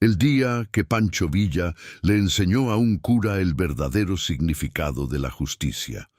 el día que Pancho Villa le enseñó a un cura el verdadero significado de la justicia.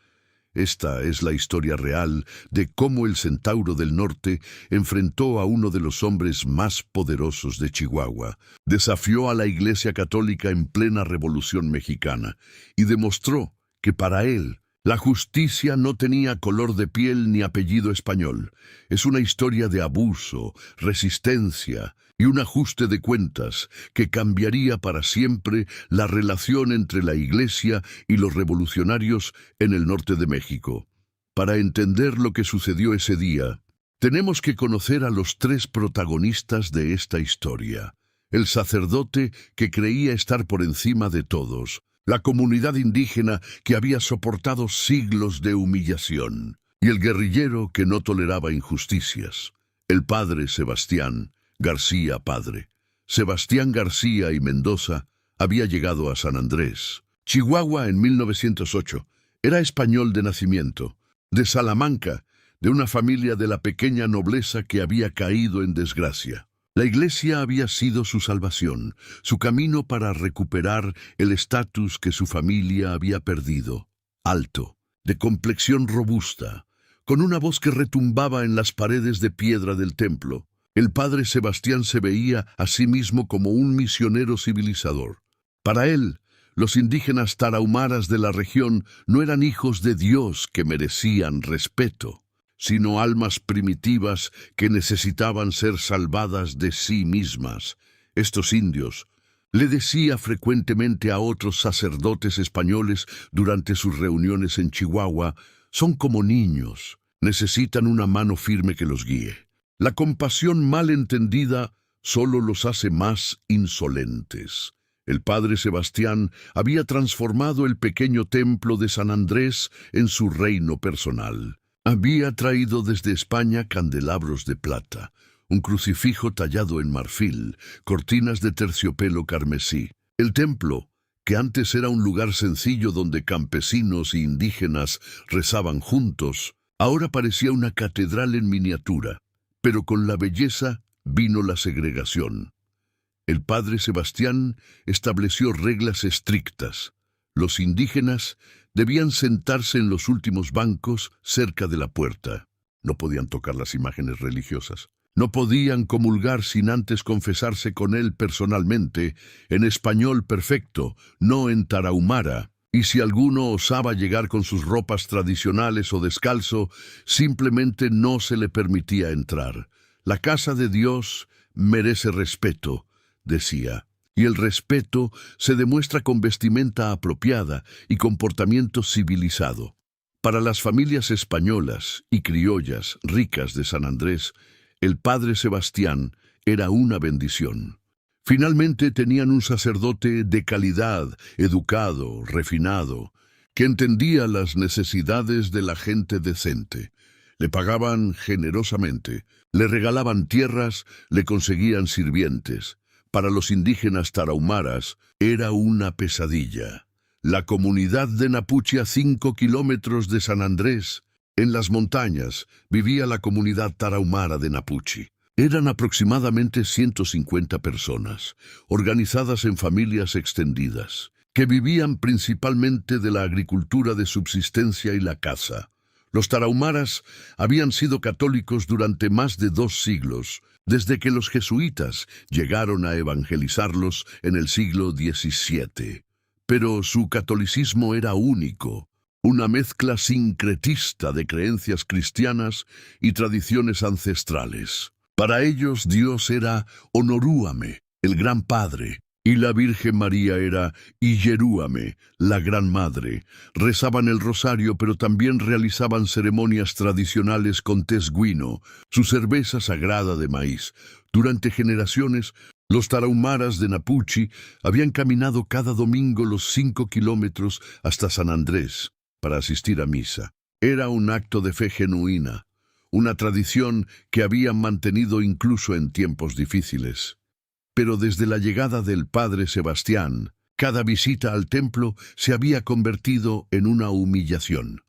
Esta es la historia real de cómo el Centauro del Norte enfrentó a uno de los hombres más poderosos de Chihuahua, desafió a la Iglesia Católica en plena Revolución Mexicana y demostró que para él la justicia no tenía color de piel ni apellido español. Es una historia de abuso, resistencia y un ajuste de cuentas que cambiaría para siempre la relación entre la Iglesia y los revolucionarios en el norte de México. Para entender lo que sucedió ese día, tenemos que conocer a los tres protagonistas de esta historia. El sacerdote que creía estar por encima de todos, la comunidad indígena que había soportado siglos de humillación, y el guerrillero que no toleraba injusticias, el padre Sebastián García padre. Sebastián García y Mendoza había llegado a San Andrés, Chihuahua en 1908. Era español de nacimiento, de Salamanca, de una familia de la pequeña nobleza que había caído en desgracia. La Iglesia había sido su salvación, su camino para recuperar el estatus que su familia había perdido. Alto, de complexión robusta, con una voz que retumbaba en las paredes de piedra del templo, el padre Sebastián se veía a sí mismo como un misionero civilizador. Para él, los indígenas tarahumaras de la región no eran hijos de Dios que merecían respeto, sino almas primitivas que necesitaban ser salvadas de sí mismas. Estos indios, le decía frecuentemente a otros sacerdotes españoles durante sus reuniones en Chihuahua, son como niños, necesitan una mano firme que los guíe. La compasión mal entendida solo los hace más insolentes. El padre Sebastián había transformado el pequeño templo de San Andrés en su reino personal. Había traído desde España candelabros de plata, un crucifijo tallado en marfil, cortinas de terciopelo carmesí. El templo, que antes era un lugar sencillo donde campesinos e indígenas rezaban juntos, ahora parecía una catedral en miniatura. Pero con la belleza vino la segregación. El padre Sebastián estableció reglas estrictas. Los indígenas debían sentarse en los últimos bancos cerca de la puerta. No podían tocar las imágenes religiosas. No podían comulgar sin antes confesarse con él personalmente, en español perfecto, no en tarahumara. Y si alguno osaba llegar con sus ropas tradicionales o descalzo, simplemente no se le permitía entrar. La casa de Dios merece respeto, decía, y el respeto se demuestra con vestimenta apropiada y comportamiento civilizado. Para las familias españolas y criollas ricas de San Andrés, el padre Sebastián era una bendición. Finalmente tenían un sacerdote de calidad, educado, refinado, que entendía las necesidades de la gente decente. Le pagaban generosamente, le regalaban tierras, le conseguían sirvientes. Para los indígenas tarahumaras era una pesadilla. La comunidad de Napuchi, a 5 kilómetros de San Andrés, en las montañas, vivía la comunidad tarahumara de Napuchi. Eran aproximadamente 150 personas, organizadas en familias extendidas, que vivían principalmente de la agricultura de subsistencia y la caza. Los tarahumaras habían sido católicos durante más de 2 siglos, desde que los jesuitas llegaron a evangelizarlos en el siglo XVII. Pero su catolicismo era único, una mezcla sincretista de creencias cristianas y tradiciones ancestrales. Para ellos Dios era Honorúame, el Gran Padre, y la Virgen María era Iyerúame, la Gran Madre. Rezaban el rosario, pero también realizaban ceremonias tradicionales con tesguino, su cerveza sagrada de maíz. Durante generaciones, los tarahumaras de Napuchi habían caminado cada domingo los 5 kilómetros hasta San Andrés para asistir a misa. Era un acto de fe genuina, una tradición que habían mantenido incluso en tiempos difíciles. Pero desde la llegada del padre Sebastián, cada visita al templo se había convertido en una humillación.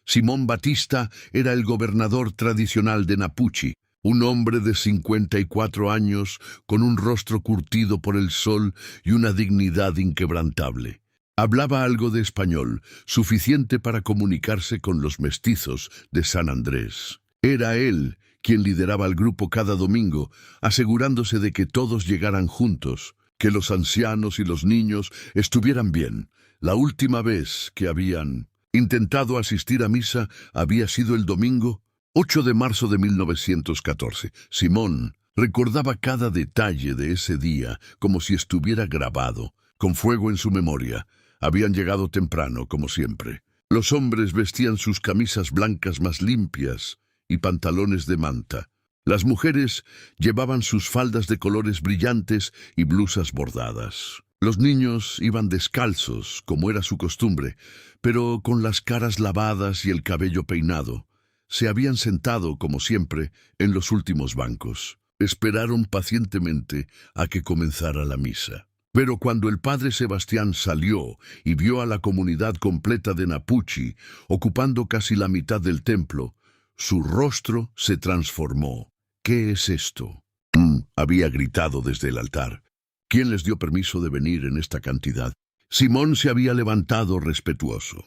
Simón Batista era el gobernador tradicional de Napuchi, Un hombre de 54 años, con un rostro curtido por el sol y una dignidad inquebrantable. Hablaba algo de español, suficiente para comunicarse con los mestizos de San Andrés. Era él quien lideraba al grupo cada domingo, asegurándose de que todos llegaran juntos, que los ancianos y los niños estuvieran bien. La última vez que habían intentado asistir a misa había sido el domingo 8 de marzo de 1914. Simón recordaba cada detalle de ese día como si estuviera grabado, con fuego en su memoria. Habían llegado temprano, como siempre. Los hombres vestían sus camisas blancas más limpias y pantalones de manta. Las mujeres llevaban sus faldas de colores brillantes y blusas bordadas. Los niños iban descalzos, como era su costumbre, pero con las caras lavadas y el cabello peinado. Se habían sentado, como siempre, en los últimos bancos. Esperaron pacientemente a que comenzara la misa. Pero cuando el padre Sebastián salió y vio a la comunidad completa de Napuchi, ocupando casi la mitad del templo, su rostro se transformó. ¿Qué es esto?, había gritado desde el altar. ¿Quién les dio permiso de venir en esta cantidad? Simón se había levantado respetuoso.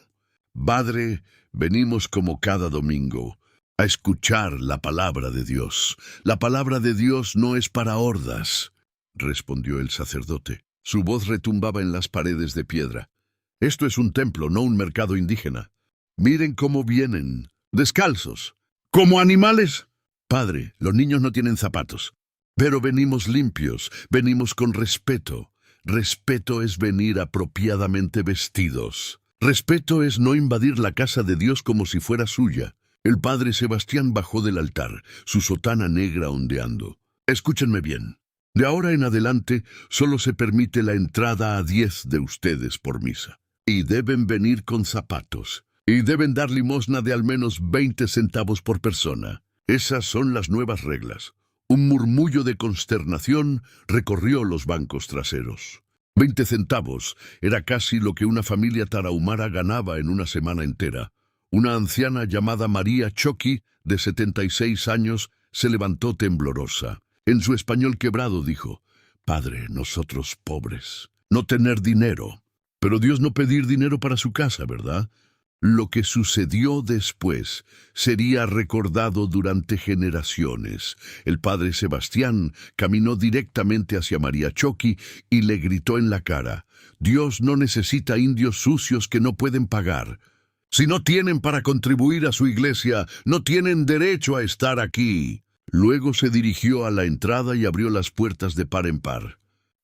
Padre, venimos como cada domingo a escuchar la palabra de Dios. La palabra de Dios no es para hordas, respondió el sacerdote. Su voz retumbaba en las paredes de piedra. Esto es un templo, no un mercado indígena. Miren cómo vienen, descalzos, como animales. Padre, los niños no tienen zapatos, pero venimos limpios, venimos con respeto. Respeto es venir apropiadamente vestidos. Respeto es no invadir la casa de Dios como si fuera suya. El padre Sebastián bajó del altar, su sotana negra ondeando. Escúchenme bien. De ahora en adelante, solo se permite la entrada a 10 de ustedes por misa. Y deben venir con zapatos. Y deben dar limosna de al menos 20 centavos por persona. Esas son las nuevas reglas. Un murmullo de consternación recorrió los bancos traseros. 20 centavos era casi lo que una familia tarahumara ganaba en una semana entera. Una anciana llamada María Choqui, de 76 años, se levantó temblorosa. En su español quebrado dijo: «Padre, nosotros pobres, no tener dinero». Pero Dios no pedir dinero para su casa, ¿verdad? Lo que sucedió después sería recordado durante generaciones. El padre Sebastián caminó directamente hacia María Choqui y le gritó en la cara: «Dios no necesita indios sucios que no pueden pagar. Si no tienen para contribuir a su iglesia, no tienen derecho a estar aquí». Luego se dirigió a la entrada y abrió las puertas de par en par.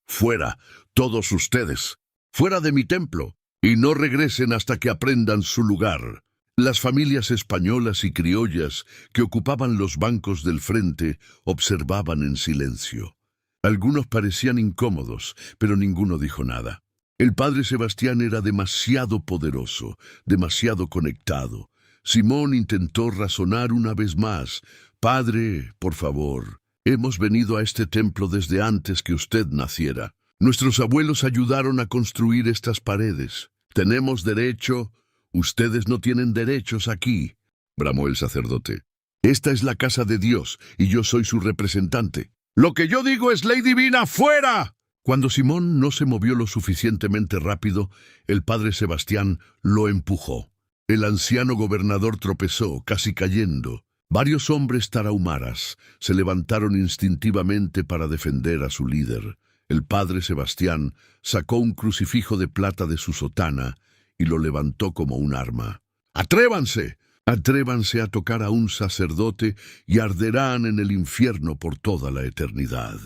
«Fuera, todos ustedes, fuera de mi templo, y no regresen hasta que aprendan su lugar». Las familias españolas y criollas que ocupaban los bancos del frente observaban en silencio. Algunos parecían incómodos, pero ninguno dijo nada. El padre Sebastián era demasiado poderoso, demasiado conectado. Simón intentó razonar una vez más. «Padre, por favor, hemos venido a este templo desde antes que usted naciera. Nuestros abuelos ayudaron a construir estas paredes. Tenemos derecho, ustedes no tienen derechos aquí», bramó el sacerdote. «Esta es la casa de Dios y yo soy su representante. Lo que yo digo es ley divina, ¡fuera!». Cuando Simón no se movió lo suficientemente rápido, el padre Sebastián lo empujó. El anciano gobernador tropezó, casi cayendo. Varios hombres tarahumaras se levantaron instintivamente para defender a su líder. El padre Sebastián sacó un crucifijo de plata de su sotana y lo levantó como un arma. «¡Atrévanse! Atrévanse a tocar a un sacerdote y arderán en el infierno por toda la eternidad».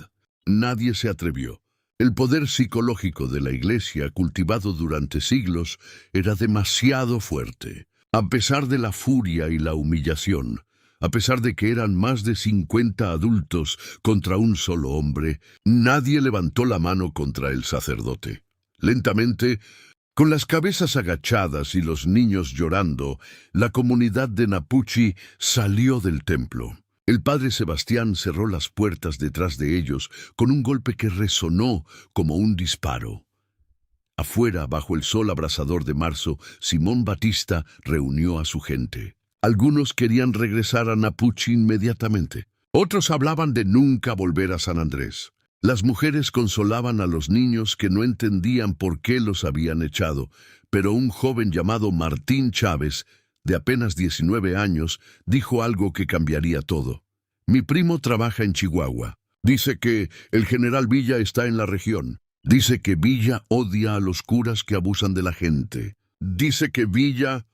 Nadie se atrevió. El poder psicológico de la iglesia, cultivado durante siglos, era demasiado fuerte. A pesar de la furia y la humillación, a pesar de que eran más de 50 adultos contra un solo hombre, nadie levantó la mano contra el sacerdote. Lentamente, con las cabezas agachadas y los niños llorando, la comunidad de Napuchi salió del templo. El padre Sebastián cerró las puertas detrás de ellos con un golpe que resonó como un disparo. Afuera, bajo el sol abrasador de marzo, Simón Batista reunió a su gente. Algunos querían regresar a Napuchi inmediatamente. Otros hablaban de nunca volver a San Andrés. Las mujeres consolaban a los niños que no entendían por qué los habían echado, pero un joven llamado Martín Chávez, de apenas 19 años, dijo algo que cambiaría todo. Mi primo trabaja en Chihuahua. Dice que el general Villa está en la región. Dice que Villa odia a los curas que abusan de la gente. Dice que Villa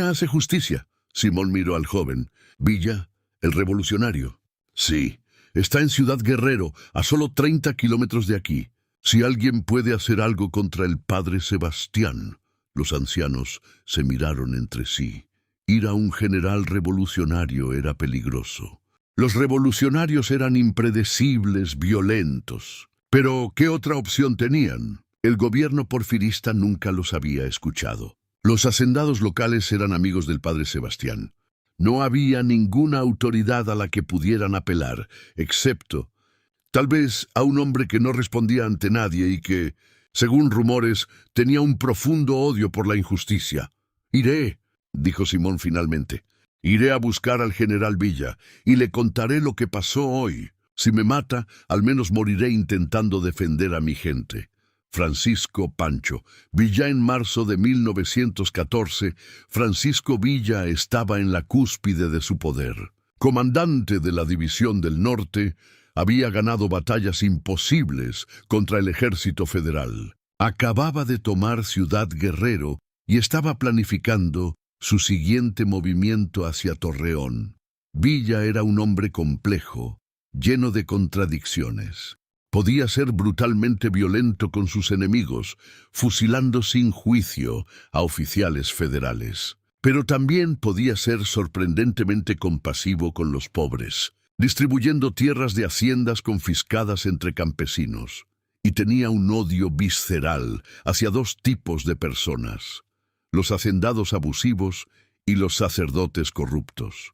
hace justicia. Simón miró al joven. ¿Villa, el revolucionario? Sí, está en Ciudad Guerrero, a solo 30 kilómetros de aquí. Si alguien puede hacer algo contra el padre Sebastián. Los ancianos se miraron entre sí. Ir a un general revolucionario era peligroso. Los revolucionarios eran impredecibles, violentos. Pero, ¿qué otra opción tenían? El gobierno porfirista nunca los había escuchado. Los hacendados locales eran amigos del padre Sebastián. No había ninguna autoridad a la que pudieran apelar, excepto, tal vez, a un hombre que no respondía ante nadie y que, según rumores, tenía un profundo odio por la injusticia. «Iré», dijo Simón finalmente. «Iré a buscar al general Villa y le contaré lo que pasó hoy. Si me mata, al menos moriré intentando defender a mi gente». Francisco Pancho. Villa en marzo de 1914, Francisco Villa estaba en la cúspide de su poder. Comandante de la División del Norte, había ganado batallas imposibles contra el ejército federal. Acababa de tomar Ciudad Guerrero y estaba planificando su siguiente movimiento hacia Torreón. Villa era un hombre complejo, lleno de contradicciones. Podía ser brutalmente violento con sus enemigos, fusilando sin juicio a oficiales federales. Pero también podía ser sorprendentemente compasivo con los pobres, distribuyendo tierras de haciendas confiscadas entre campesinos. Y tenía un odio visceral hacia dos tipos de personas: los hacendados abusivos y los sacerdotes corruptos.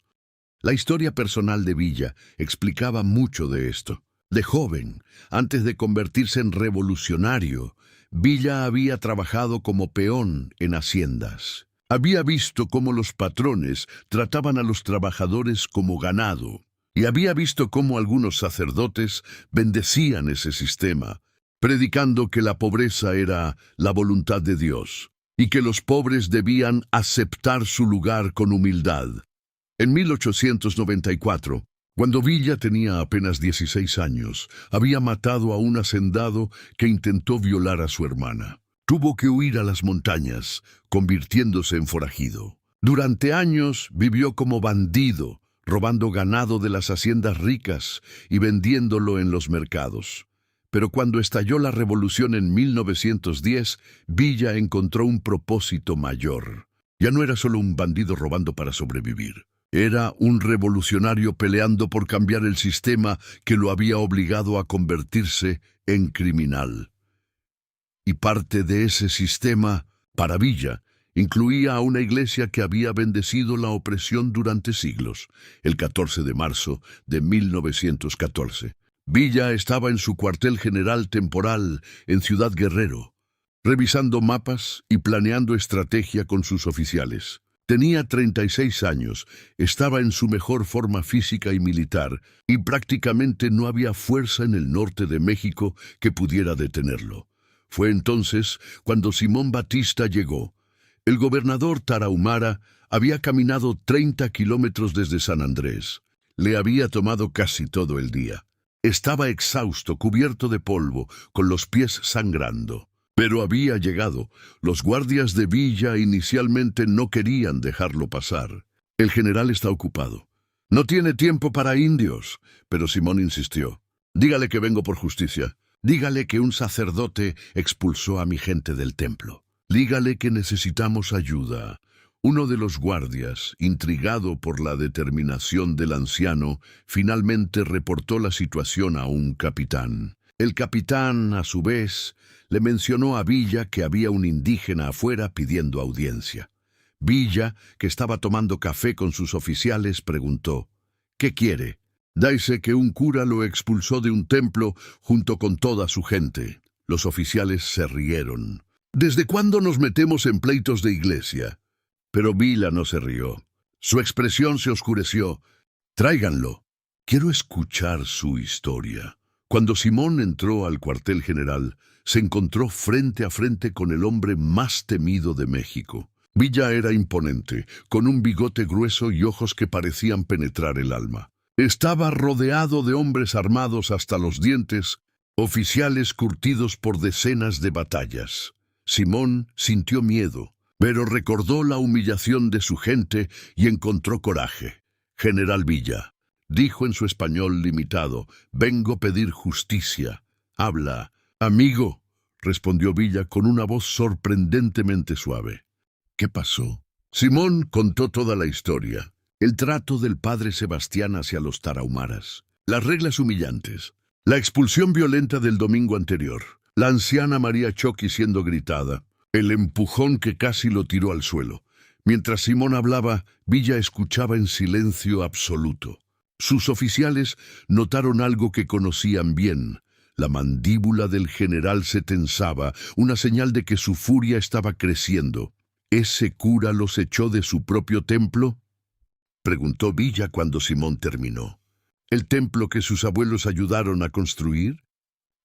La historia personal de Villa explicaba mucho de esto. De joven, antes de convertirse en revolucionario, Villa había trabajado como peón en haciendas. Había visto cómo los patrones trataban a los trabajadores como ganado, y había visto cómo algunos sacerdotes bendecían ese sistema, predicando que la pobreza era la voluntad de Dios, y que los pobres debían aceptar su lugar con humildad. En 1894, cuando Villa tenía apenas 16 años, había matado a un hacendado que intentó violar a su hermana. Tuvo que huir a las montañas, convirtiéndose en forajido. Durante años vivió como bandido, robando ganado de las haciendas ricas y vendiéndolo en los mercados. Pero cuando estalló la revolución en 1910, Villa encontró un propósito mayor. Ya no era solo un bandido robando para sobrevivir. Era un revolucionario peleando por cambiar el sistema que lo había obligado a convertirse en criminal. Y parte de ese sistema, para Villa, incluía a una iglesia que había bendecido la opresión durante siglos. El 14 de marzo de 1914, Villa estaba en su cuartel general temporal en Ciudad Guerrero, revisando mapas y planeando estrategia con sus oficiales. Tenía 36 años, estaba en su mejor forma física y militar, y prácticamente no había fuerza en el norte de México que pudiera detenerlo. Fue entonces cuando Simón Batista llegó. El gobernador Tarahumara había caminado 30 kilómetros desde San Andrés. Le había tomado casi todo el día. Estaba exhausto, cubierto de polvo, con los pies sangrando. Pero había llegado. Los guardias de Villa inicialmente no querían dejarlo pasar. El general está ocupado. No tiene tiempo para indios. Pero Simón insistió. Dígale que vengo por justicia. Dígale que un sacerdote expulsó a mi gente del templo. Dígale que necesitamos ayuda. Uno de los guardias, intrigado por la determinación del anciano, finalmente reportó la situación a un capitán. El capitán, a su vez, le mencionó a Villa que había un indígena afuera pidiendo audiencia. Villa, que estaba tomando café con sus oficiales, preguntó: «¿Qué quiere?» «Dice que un cura lo expulsó de un templo junto con toda su gente». Los oficiales se rieron. «¿Desde cuándo nos metemos en pleitos de iglesia?» Pero Villa no se rió. Su expresión se oscureció. «Tráiganlo». Quiero escuchar su historia. Cuando Simón entró al cuartel general, se encontró frente a frente con el hombre más temido de México. Villa era imponente, con un bigote grueso y ojos que parecían penetrar el alma. Estaba rodeado de hombres armados hasta los dientes, oficiales curtidos por decenas de batallas. Simón sintió miedo, pero recordó la humillación de su gente y encontró coraje. «General Villa», dijo en su español limitado, «vengo a pedir justicia». «Habla». «Amigo», respondió Villa con una voz sorprendentemente suave. «¿Qué pasó?» Simón contó toda la historia. El trato del padre Sebastián hacia los tarahumaras, las reglas humillantes, la expulsión violenta del domingo anterior, la anciana María Choqui siendo gritada, el empujón que casi lo tiró al suelo. Mientras Simón hablaba, Villa escuchaba en silencio absoluto. Sus oficiales notaron algo que conocían bien. La mandíbula del general se tensaba, una señal de que su furia estaba creciendo. ¿Ese cura los echó de su propio templo?, preguntó Villa cuando Simón terminó. ¿El templo que sus abuelos ayudaron a construir?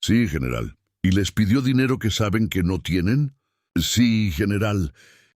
Sí, general. ¿Y les pidió dinero que saben que no tienen? Sí, general.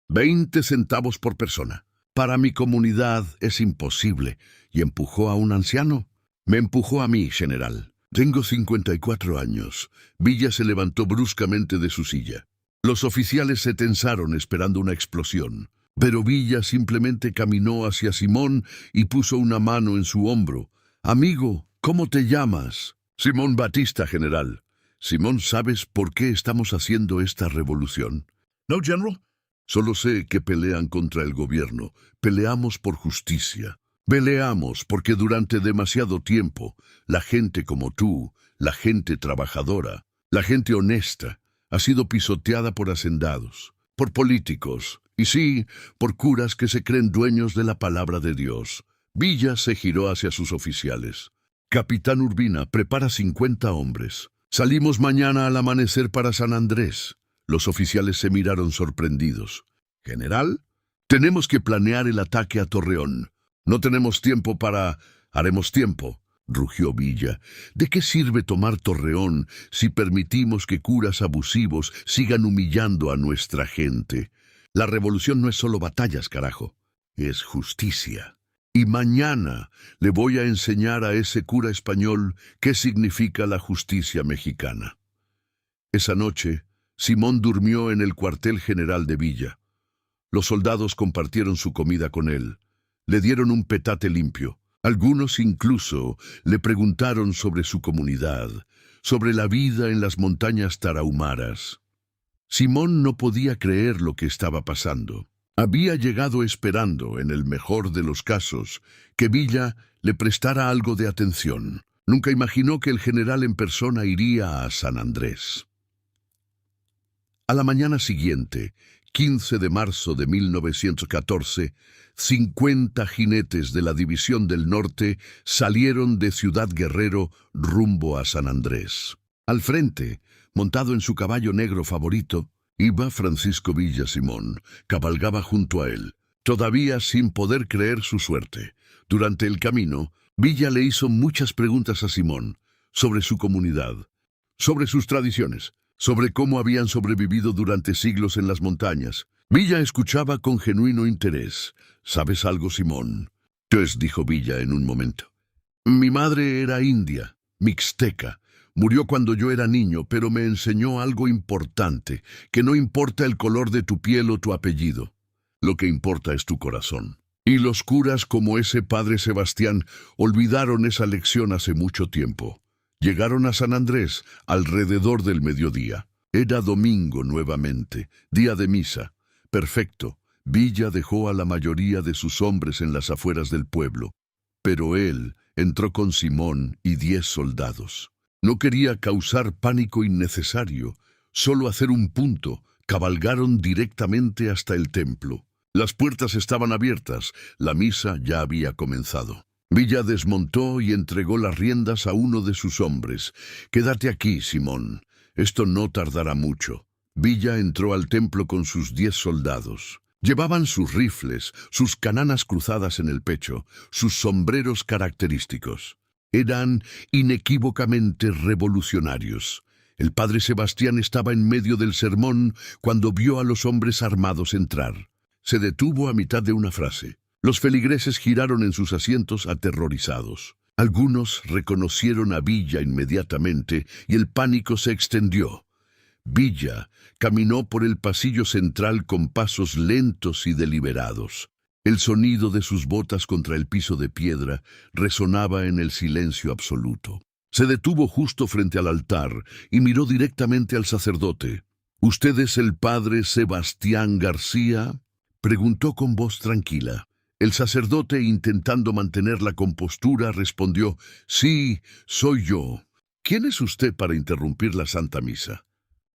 20 centavos por persona. Para mi comunidad es imposible. ¿Y empujó a un anciano? Me empujó a mí, general. Tengo 54 años. Villa se levantó bruscamente de su silla. Los oficiales se tensaron esperando una explosión. Pero Villa simplemente caminó hacia Simón y puso una mano en su hombro. «Amigo, ¿cómo te llamas?» «Simón Batista, general». «Simón, ¿sabes por qué estamos haciendo esta revolución?» «No, general». «Solo sé que pelean contra el gobierno. Peleamos por justicia. Peleamos porque durante demasiado tiempo la gente como tú, la gente trabajadora, la gente honesta, ha sido pisoteada por hacendados, por políticos, y sí, por curas que se creen dueños de la palabra de Dios». Villa se giró hacia sus oficiales. «Capitán Urbina, prepara 50 hombres. Salimos mañana al amanecer para San Andrés». Los oficiales se miraron sorprendidos. «¿General? Tenemos que planear el ataque a Torreón. No tenemos tiempo para... Haremos tiempo», rugió Villa. «¿De qué sirve tomar Torreón si permitimos que curas abusivos sigan humillando a nuestra gente? La revolución no es solo batallas, carajo. Es justicia. Y mañana le voy a enseñar a ese cura español qué significa la justicia mexicana». Esa noche, Simón durmió en el cuartel general de Villa. Los soldados compartieron su comida con él. Le dieron un petate limpio. Algunos incluso le preguntaron sobre su comunidad, sobre la vida en las montañas tarahumaras. Simón no podía creer lo que estaba pasando. Había llegado esperando, en el mejor de los casos, que Villa le prestara algo de atención. Nunca imaginó que el general en persona iría a San Andrés. A la mañana siguiente, 15 de marzo de 1914, 50 jinetes de la División del Norte salieron de Ciudad Guerrero rumbo a San Andrés. Al frente, montado en su caballo negro favorito, iba Francisco Villa Simón. Cabalgaba junto a él, todavía sin poder creer su suerte. Durante el camino, Villa le hizo muchas preguntas a Simón sobre su comunidad, sobre sus tradiciones, sobre cómo habían sobrevivido durante siglos en las montañas. Villa escuchaba con genuino interés. «¿Sabes algo, Simón?». «Pues», dijo Villa en un momento. «Mi madre era india, mixteca. Murió cuando yo era niño, pero me enseñó algo importante, que no importa el color de tu piel o tu apellido. Lo que importa es tu corazón». Y los curas como ese padre Sebastián olvidaron esa lección hace mucho tiempo. Llegaron a San Andrés alrededor del mediodía. Era domingo nuevamente, día de misa. Perfecto. Villa dejó a la mayoría de sus hombres en las afueras del pueblo, pero él entró con Simón y 10 soldados. No quería causar pánico innecesario, solo hacer un punto. Cabalgaron directamente hasta el templo. Las puertas estaban abiertas, la misa ya había comenzado. Villa desmontó y entregó las riendas a uno de sus hombres. «Quédate aquí, Simón. Esto no tardará mucho». Villa entró al templo con sus 10 soldados. Llevaban sus rifles, sus cananas cruzadas en el pecho, sus sombreros característicos. Eran inequívocamente revolucionarios. El padre Sebastián estaba en medio del sermón cuando vio a los hombres armados entrar. Se detuvo a mitad de una frase. Los feligreses giraron en sus asientos aterrorizados. Algunos reconocieron a Villa inmediatamente y el pánico se extendió. Villa caminó por el pasillo central con pasos lentos y deliberados. El sonido de sus botas contra el piso de piedra resonaba en el silencio absoluto. Se detuvo justo frente al altar y miró directamente al sacerdote. —¿Usted es el padre Sebastián García? —preguntó con voz tranquila. El sacerdote, intentando mantener la compostura, respondió: —Sí, soy yo. ¿Quién es usted para interrumpir la Santa Misa?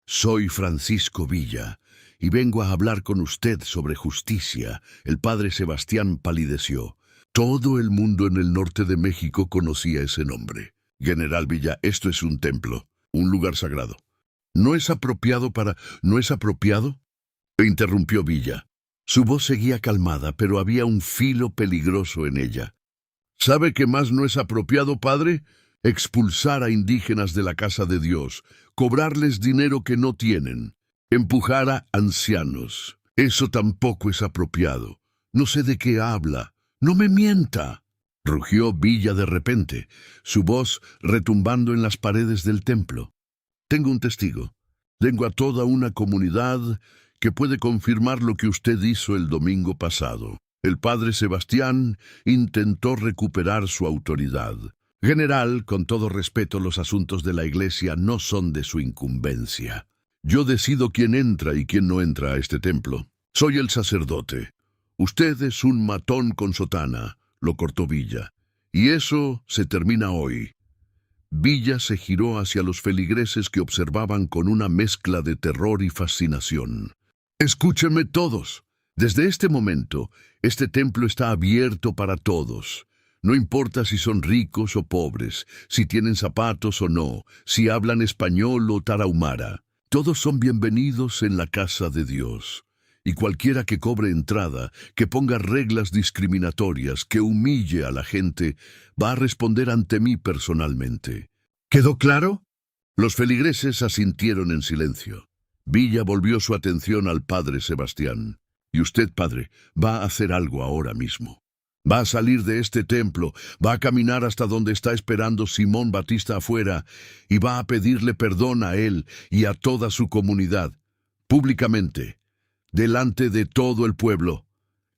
—Soy Francisco Villa, y vengo a hablar con usted sobre justicia. El padre Sebastián palideció. Todo el mundo en el norte de México conocía ese nombre. General Villa, esto es un templo, un lugar sagrado. ¿No es apropiado para... ¿No es apropiado? Interrumpió Villa. Su voz seguía calmada, pero había un filo peligroso en ella. ¿Sabe qué más no es apropiado, padre? Expulsar a indígenas de la casa de Dios, cobrarles dinero que no tienen, empujar a ancianos. Eso tampoco es apropiado. No sé de qué habla. ¡No me mienta! Rugió Villa de repente, su voz retumbando en las paredes del templo. Tengo un testigo. Tengo a toda una comunidad que puede confirmar lo que usted hizo el domingo pasado. El padre Sebastián intentó recuperar su autoridad. General, con todo respeto, los asuntos de la Iglesia no son de su incumbencia. Yo decido quién entra y quién no entra a este templo. Soy el sacerdote. Usted es un matón con sotana, lo cortó Villa. Y eso se termina hoy. Villa se giró hacia los feligreses que observaban con una mezcla de terror y fascinación. Escúchenme todos. Desde este momento, este templo está abierto para todos. No importa si son ricos o pobres, si tienen zapatos o no, si hablan español o tarahumara. Todos son bienvenidos en la casa de Dios. Y cualquiera que cobre entrada, que ponga reglas discriminatorias, que humille a la gente, va a responder ante mí personalmente. ¿Quedó claro? Los feligreses asintieron en silencio. Villa volvió su atención al padre Sebastián. Y usted, padre, va a hacer algo ahora mismo. Va a salir de este templo, va a caminar hasta donde está esperando Simón Batista afuera y va a pedirle perdón a él y a toda su comunidad, públicamente, delante de todo el pueblo.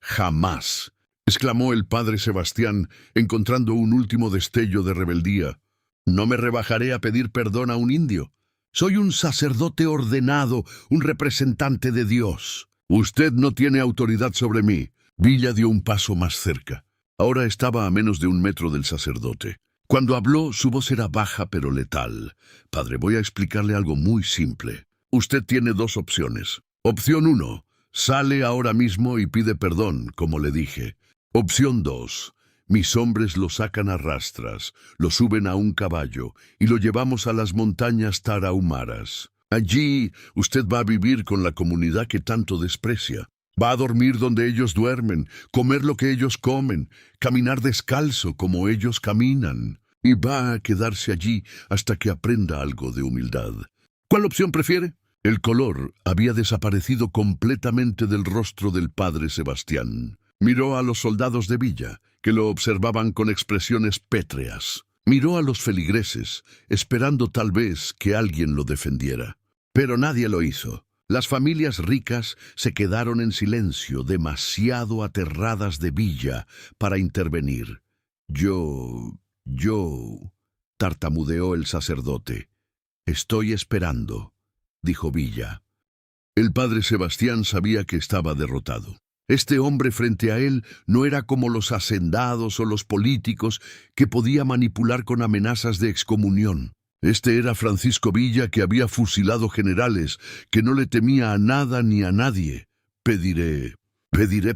Jamás, exclamó el padre Sebastián, encontrando un último destello de rebeldía. No me rebajaré a pedir perdón a un indio. Soy un sacerdote ordenado, un representante de Dios. Usted no tiene autoridad sobre mí. Villa dio un paso más cerca. Ahora estaba a menos de 1 metro del sacerdote. Cuando habló, su voz era baja pero letal. Padre, voy a explicarle algo muy simple. Usted tiene 2 opciones. Opción 1, sale ahora mismo y pide perdón, como le dije. Opción 2, mis hombres lo sacan a rastras, lo suben a un caballo y lo llevamos a las montañas tarahumaras. Allí usted va a vivir con la comunidad que tanto desprecia. Va a dormir donde ellos duermen, comer lo que ellos comen, caminar descalzo como ellos caminan, y va a quedarse allí hasta que aprenda algo de humildad. ¿Cuál opción prefiere? El color había desaparecido completamente del rostro del padre Sebastián. Miró a los soldados de Villa, que lo observaban con expresiones pétreas. Miró a los feligreses, esperando tal vez que alguien lo defendiera. Pero nadie lo hizo. Las familias ricas se quedaron en silencio, demasiado aterradas de Villa para intervenir. Yo, tartamudeó el sacerdote. Estoy esperando, dijo Villa. El padre Sebastián sabía que estaba derrotado. Este hombre frente a él no era como los hacendados o los políticos que podía manipular con amenazas de excomunión. Este era Francisco Villa, que había fusilado generales, que no le temía a nada ni a nadie. Pediré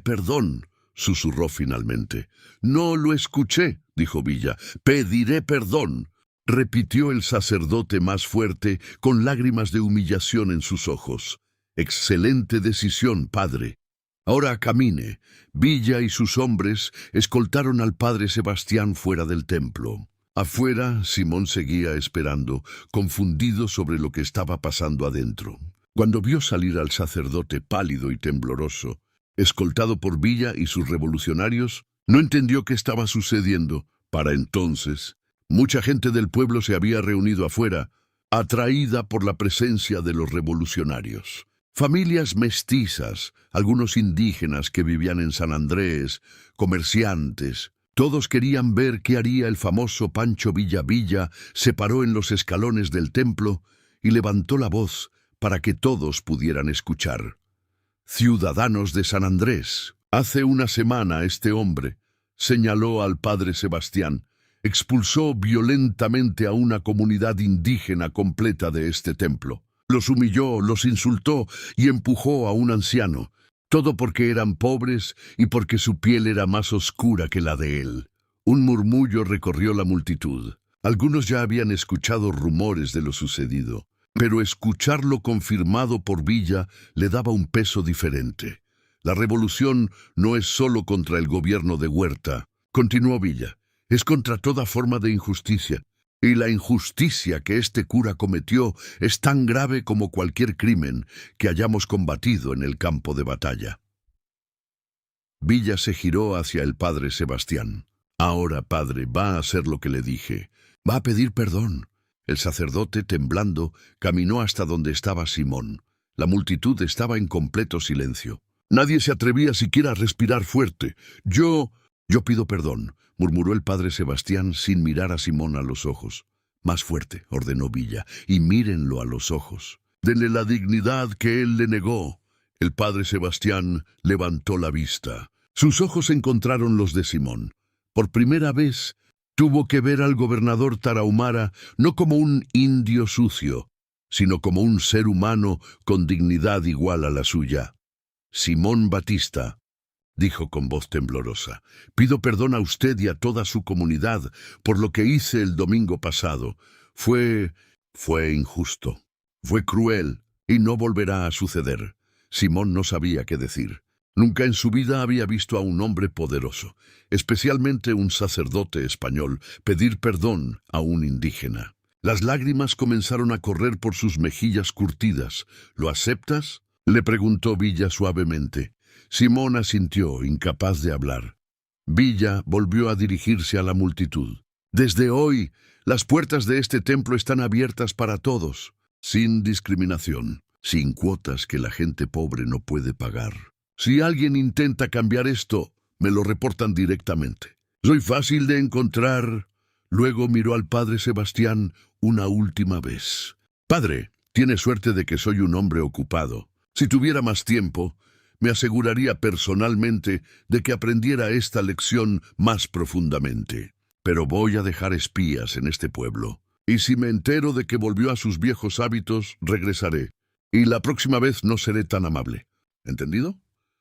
perdón, susurró finalmente. No lo escuché, dijo Villa. Pediré perdón, repitió el sacerdote más fuerte, con lágrimas de humillación en sus ojos. Excelente decisión, padre. Ahora camine. Villa y sus hombres escoltaron al padre Sebastián fuera del templo. Afuera, Simón seguía esperando, confundido sobre lo que estaba pasando adentro. Cuando vio salir al sacerdote pálido y tembloroso, escoltado por Villa y sus revolucionarios, no entendió qué estaba sucediendo. Para entonces, mucha gente del pueblo se había reunido afuera, atraída por la presencia de los revolucionarios. Familias mestizas, algunos indígenas que vivían en San Andrés, comerciantes, todos querían ver qué haría el famoso Pancho Villa. Villa se paró en los escalones del templo y levantó la voz para que todos pudieran escuchar. Ciudadanos de San Andrés, hace una semana este hombre señaló al padre Sebastián, expulsó violentamente a una comunidad indígena completa de este templo. Los humilló, los insultó y empujó a un anciano, todo porque eran pobres y porque su piel era más oscura que la de él. Un murmullo recorrió la multitud. Algunos ya habían escuchado rumores de lo sucedido, pero escucharlo confirmado por Villa le daba un peso diferente. La revolución no es solo contra el gobierno de Huerta, continuó Villa, es contra toda forma de injusticia. Y la injusticia que este cura cometió es tan grave como cualquier crimen que hayamos combatido en el campo de batalla. Villa se giró hacia el padre Sebastián. Ahora, padre, va a hacer lo que le dije. Va a pedir perdón. El sacerdote, temblando, caminó hasta donde estaba Simón. La multitud estaba en completo silencio. Nadie se atrevía siquiera a respirar fuerte. Yo pido perdón, murmuró el padre Sebastián sin mirar a Simón a los ojos. Más fuerte, ordenó Villa, y mírenlo a los ojos. Denle la dignidad que él le negó. El padre Sebastián levantó la vista. Sus ojos encontraron los de Simón. Por primera vez, tuvo que ver al gobernador Tarahumara no como un indio sucio, sino como un ser humano con dignidad igual a la suya. Simón Batista, dijo con voz temblorosa, pido perdón a usted y a toda su comunidad por lo que hice el domingo pasado. Fue injusto, fue cruel y no volverá a suceder. Simón no sabía qué decir. Nunca en su vida había visto a un hombre poderoso, especialmente un sacerdote español, pedir perdón a un indígena. Las lágrimas comenzaron a correr por sus mejillas curtidas. ¿Lo aceptas?, le preguntó Villa suavemente. Simón asintió, incapaz de hablar. Villa volvió a dirigirse a la multitud. Desde hoy, las puertas de este templo están abiertas para todos, sin discriminación, sin cuotas que la gente pobre no puede pagar. Si alguien intenta cambiar esto, me lo reportan directamente. Soy fácil de encontrar. Luego miró al padre Sebastián una última vez. Padre, tiene suerte de que soy un hombre ocupado. Si tuviera más tiempo, me aseguraría personalmente de que aprendiera esta lección más profundamente. Pero voy a dejar espías en este pueblo. Y si me entero de que volvió a sus viejos hábitos, regresaré. Y la próxima vez no seré tan amable. ¿Entendido?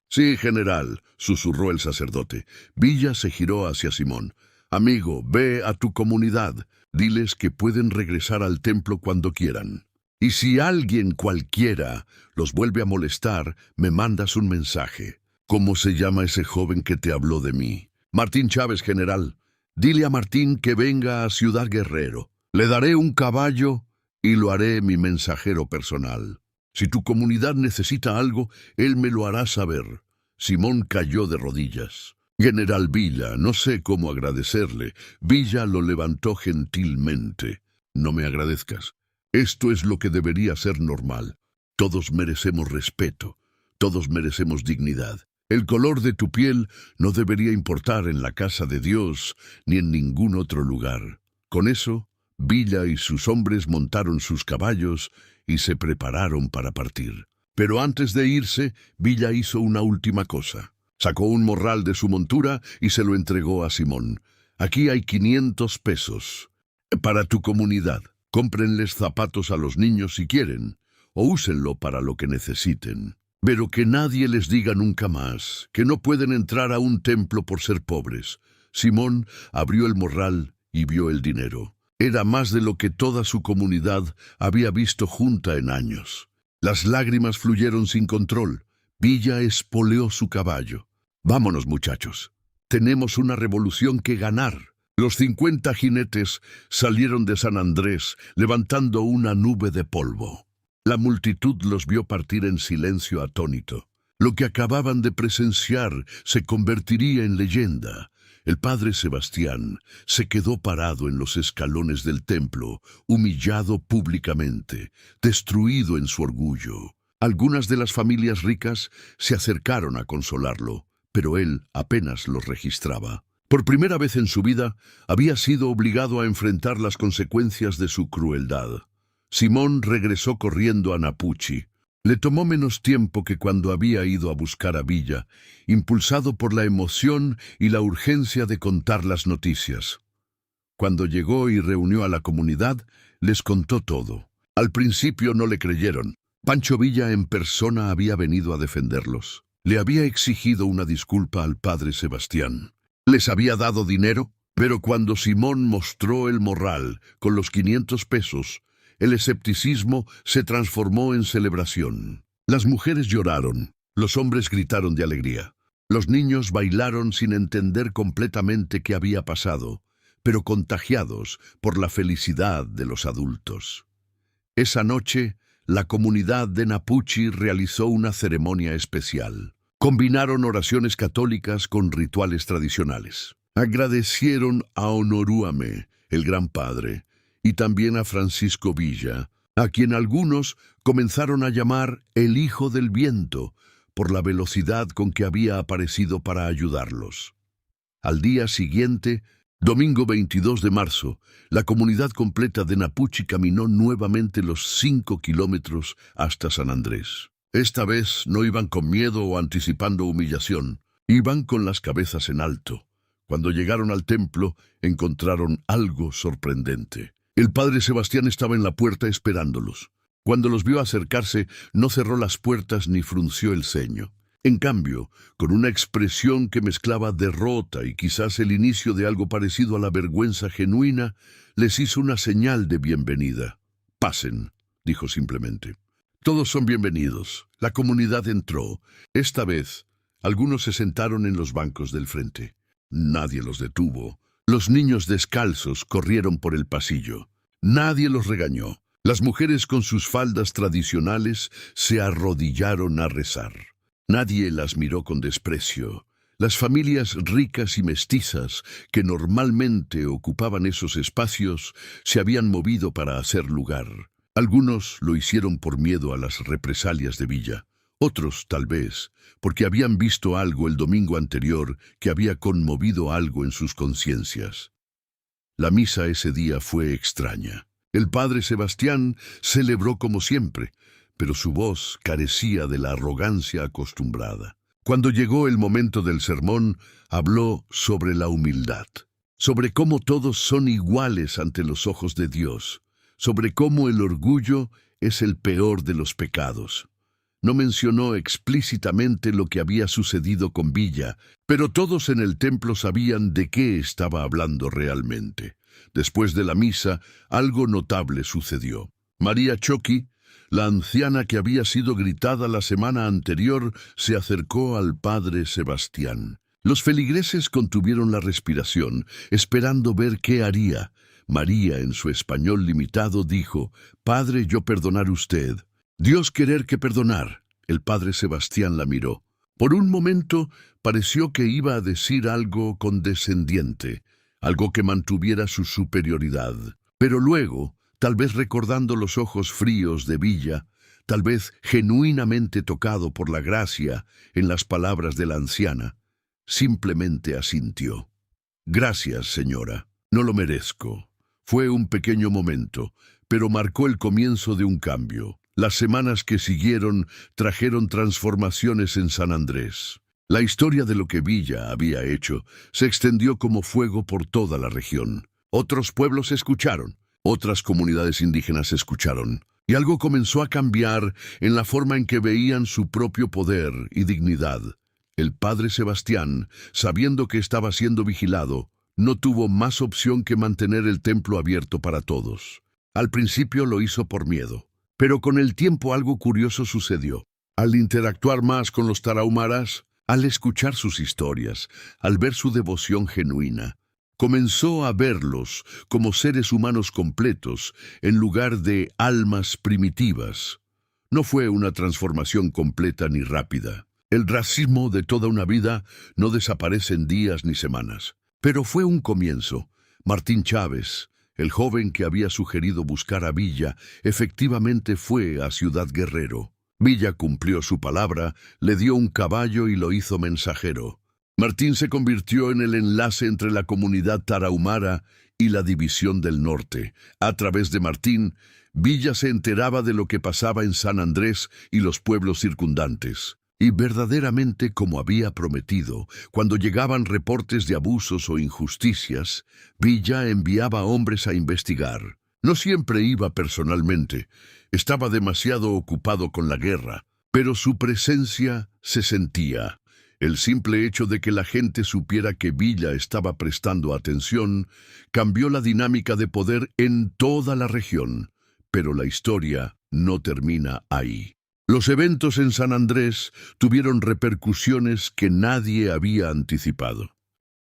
Sí, general, susurró el sacerdote. Villa se giró hacia Simón. Amigo, ve a tu comunidad. Diles que pueden regresar al templo cuando quieran. Y si alguien cualquiera los vuelve a molestar, me mandas un mensaje. ¿Cómo se llama ese joven que te habló de mí? Martín Chávez, general. Dile a Martín que venga a Ciudad Guerrero. Le daré un caballo y lo haré mi mensajero personal. Si tu comunidad necesita algo, él me lo hará saber. Simón cayó de rodillas. General Villa, no sé cómo agradecerle. Villa lo levantó gentilmente. No me agradezcas. Esto es lo que debería ser normal. Todos merecemos respeto. Todos merecemos dignidad. El color de tu piel no debería importar en la casa de Dios ni en ningún otro lugar. Con eso, Villa y sus hombres montaron sus caballos y se prepararon para partir. Pero antes de irse, Villa hizo una última cosa. Sacó un morral de su montura y se lo entregó a Simón. Aquí hay 500 pesos. Para tu comunidad. Cómprenles zapatos a los niños si quieren, o úsenlo para lo que necesiten. Pero que nadie les diga nunca más que no pueden entrar a un templo por ser pobres. Simón abrió el morral y vio el dinero. Era más de lo que toda su comunidad había visto junta en años. Las lágrimas fluyeron sin control. Villa espoleó su caballo. Vámonos, muchachos. Tenemos una revolución que ganar. Los 50 jinetes salieron de San Andrés, levantando una nube de polvo. La multitud los vio partir en silencio atónito. Lo que acababan de presenciar se convertiría en leyenda. El padre Sebastián se quedó parado en los escalones del templo, humillado públicamente, destruido en su orgullo. Algunas de las familias ricas se acercaron a consolarlo, pero él apenas los registraba. Por primera vez en su vida, había sido obligado a enfrentar las consecuencias de su crueldad. Simón regresó corriendo a Napuchi. Le tomó menos tiempo que cuando había ido a buscar a Villa, impulsado por la emoción y la urgencia de contar las noticias. Cuando llegó y reunió a la comunidad, les contó todo. Al principio no le creyeron. Pancho Villa en persona había venido a defenderlos. Le había exigido una disculpa al padre Sebastián. Les había dado dinero, pero cuando Simón mostró el morral con los 500 pesos, el escepticismo se transformó en celebración. Las mujeres lloraron, los hombres gritaron de alegría. Los niños bailaron sin entender completamente qué había pasado, pero contagiados por la felicidad de los adultos. Esa noche, la comunidad de Napuchi realizó una ceremonia especial. Combinaron oraciones católicas con rituales tradicionales. Agradecieron a Honorúame, el Gran Padre, y también a Francisco Villa, a quien algunos comenzaron a llamar el Hijo del Viento, por la velocidad con que había aparecido para ayudarlos. Al día siguiente, domingo 22 de marzo, la comunidad completa de Napuchi caminó nuevamente los 5 kilómetros hasta San Andrés. Esta vez no iban con miedo o anticipando humillación, iban con las cabezas en alto. Cuando llegaron al templo, encontraron algo sorprendente. El padre Sebastián estaba en la puerta esperándolos. Cuando los vio acercarse, no cerró las puertas ni frunció el ceño. En cambio, con una expresión que mezclaba derrota y quizás el inicio de algo parecido a la vergüenza genuina, les hizo una señal de bienvenida. «Pasen», dijo simplemente. Todos son bienvenidos. La comunidad entró. Esta vez, algunos se sentaron en los bancos del frente. Nadie los detuvo. Los niños descalzos corrieron por el pasillo. Nadie los regañó. Las mujeres con sus faldas tradicionales se arrodillaron a rezar. Nadie las miró con desprecio. Las familias ricas y mestizas que normalmente ocupaban esos espacios se habían movido para hacer lugar. Algunos lo hicieron por miedo a las represalias de Villa. Otros, tal vez, porque habían visto algo el domingo anterior que había conmovido algo en sus conciencias. La misa ese día fue extraña. El padre Sebastián celebró como siempre, pero su voz carecía de la arrogancia acostumbrada. Cuando llegó el momento del sermón, habló sobre la humildad, sobre cómo todos son iguales ante los ojos de Dios, sobre cómo el orgullo es el peor de los pecados. No mencionó explícitamente lo que había sucedido con Villa, pero todos en el templo sabían de qué estaba hablando realmente. Después de la misa, algo notable sucedió. María Choqui, la anciana que había sido gritada la semana anterior, se acercó al padre Sebastián. Los feligreses contuvieron la respiración, esperando ver qué haría. María, en su español limitado, dijo: «Padre, yo perdonar usted». «Dios querer que perdonar». El padre Sebastián la miró. Por un momento pareció que iba a decir algo condescendiente, algo que mantuviera su superioridad. Pero luego, tal vez recordando los ojos fríos de Villa, tal vez genuinamente tocado por la gracia en las palabras de la anciana, simplemente asintió. «Gracias, señora. No lo merezco». Fue un pequeño momento, pero marcó el comienzo de un cambio. Las semanas que siguieron trajeron transformaciones en San Andrés. La historia de lo que Villa había hecho se extendió como fuego por toda la región. Otros pueblos escucharon, otras comunidades indígenas escucharon, y algo comenzó a cambiar en la forma en que veían su propio poder y dignidad. El padre Sebastián, sabiendo que estaba siendo vigilado, no tuvo más opción que mantener el templo abierto para todos. Al principio lo hizo por miedo, pero con el tiempo algo curioso sucedió. Al interactuar más con los tarahumaras, al escuchar sus historias, al ver su devoción genuina, Comenzó a verlos como seres humanos completos en lugar de almas primitivas. No fue una transformación completa ni rápida. El racismo de toda una vida no desaparece en días ni semanas. Pero fue un comienzo. Martín Chávez, el joven que había sugerido buscar a Villa, efectivamente fue a Ciudad Guerrero. Villa cumplió su palabra, le dio un caballo y lo hizo mensajero. Martín se convirtió en el enlace entre la comunidad tarahumara y la División del Norte. A través de Martín, Villa se enteraba de lo que pasaba en San Andrés y los pueblos circundantes. Y verdaderamente, como había prometido, cuando llegaban reportes de abusos o injusticias, Villa enviaba hombres a investigar. No siempre iba personalmente, estaba demasiado ocupado con la guerra, pero su presencia se sentía. El simple hecho de que la gente supiera que Villa estaba prestando atención cambió la dinámica de poder en toda la región. Pero la historia no termina ahí. Los eventos en San Andrés tuvieron repercusiones que nadie había anticipado.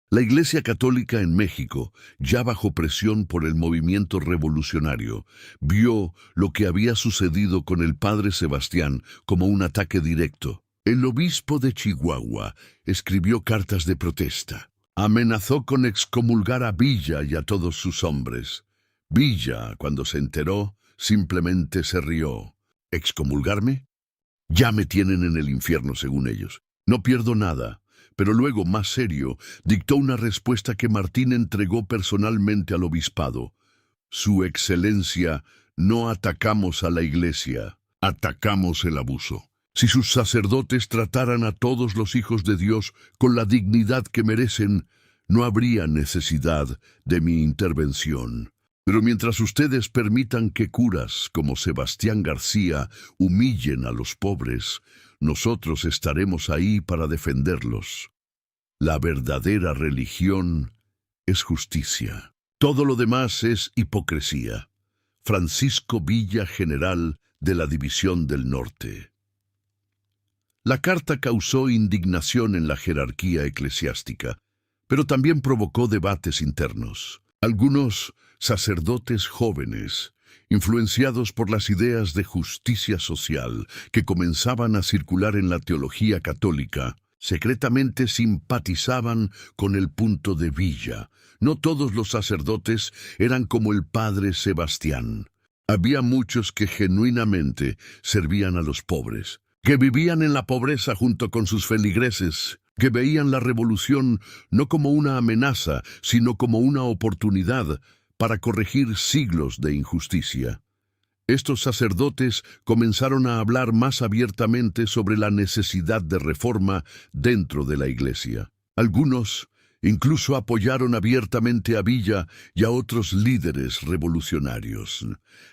La Iglesia Católica en México, ya bajo presión por el movimiento revolucionario, vio lo que había sucedido con el padre Sebastián como un ataque directo. El obispo de Chihuahua escribió cartas de protesta. Amenazó con excomulgar a Villa y a todos sus hombres. Villa, cuando se enteró, simplemente se rió. ¿Excomulgarme? Ya me tienen en el infierno, según ellos. No pierdo nada. Pero luego, más serio, dictó una respuesta que Martín entregó personalmente al obispado. Su Excelencia, no atacamos a la Iglesia, atacamos el abuso. Si sus sacerdotes trataran a todos los hijos de Dios con la dignidad que merecen, no habría necesidad de mi intervención. Pero mientras ustedes permitan que curas como Sebastián García humillen a los pobres, nosotros estaremos ahí para defenderlos. La verdadera religión es justicia. Todo lo demás es hipocresía. Francisco Villa, general de la División del Norte. La carta causó indignación en la jerarquía eclesiástica, pero también provocó debates internos. Algunos sacerdotes jóvenes, influenciados por las ideas de justicia social que comenzaban a circular en la teología católica, secretamente simpatizaban con el punto de Villa. No todos los sacerdotes eran como el padre Sebastián. Había muchos que genuinamente servían a los pobres, que vivían en la pobreza junto con sus feligreses, que veían la revolución no como una amenaza, sino como una oportunidad para corregir siglos de injusticia. Estos sacerdotes comenzaron a hablar más abiertamente sobre la necesidad de reforma dentro de la Iglesia. Algunos incluso apoyaron abiertamente a Villa y a otros líderes revolucionarios.